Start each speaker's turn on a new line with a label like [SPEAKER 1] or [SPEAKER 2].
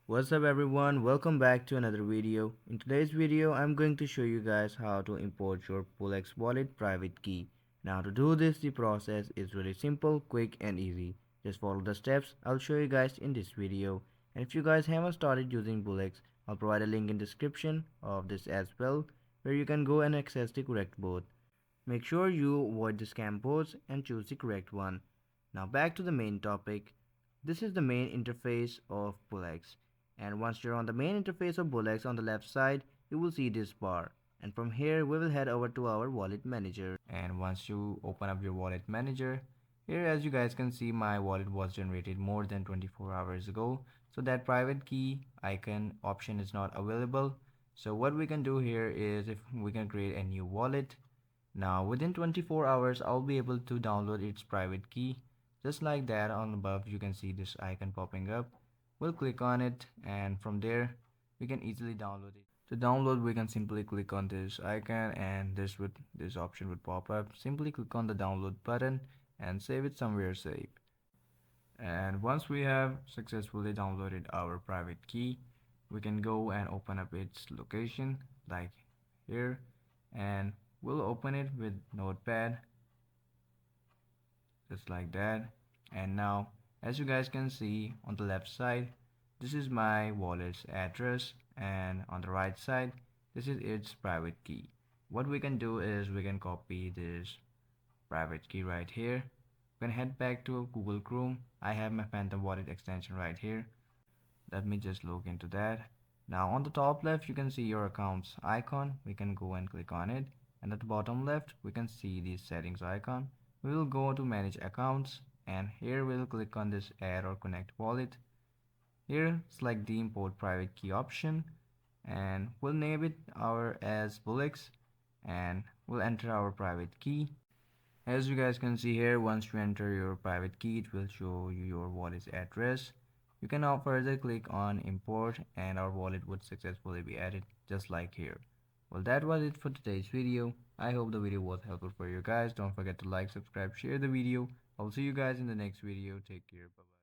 [SPEAKER 1] What's up everyone, welcome back to another video. In today's video I'm going to show you guys how to import your Bullx wallet private key. Now to do this the process is really simple, quick and easy. Just follow the steps I'll show you guys in this video. And if you guys haven't started using Bullx, I'll provide a link in description of this as well where you can go and access the correct board. Make sure you avoid the scam boards and choose the correct one. Now back to the main topic. This is the main interface of Bullx. And once you're on the main interface of Bullx on the left side, you will see this bar. And from here we will head over to our wallet manager. And once you open up your wallet manager, here as you guys can see my wallet was generated more than 24 hours ago. So that private key icon option is not available. So what we can do here is if we can create a new wallet. Now within 24 hours I'll be able to download its private key. Just like that, on above you can see this icon popping up. We'll click on it and from there we can easily download it. To download we can simply click on this icon and this option would pop up. Simply click on the download button and save it somewhere safe. And once we have successfully downloaded our private key, we can go and open up its location like here, and we'll open it with notepad just like that. And now as you guys can see on the left side, this is my wallet's address, and on the right side this is its private key. What we can do is we can copy this private key right here. We can head back to Google Chrome. I have my Phantom wallet extension right here. Let me just look into that. Now on the top left you can see your accounts icon. We can go and click on it, and at the bottom left we can see the settings icon. We will go to manage accounts, and here we'll click on this add or connect wallet. Here select the import private key option, and we'll name it our as Bullx, and we'll enter our private key. As you guys can see here, once you enter your private key, it will show you your wallet's address. You can now further click on import and our wallet would successfully be added just like here. Well, that was it for today's video. I hope the video was helpful for you guys. Don't forget to like, subscribe, share the video. I'll see you guys in the next video. Take care. Bye bye.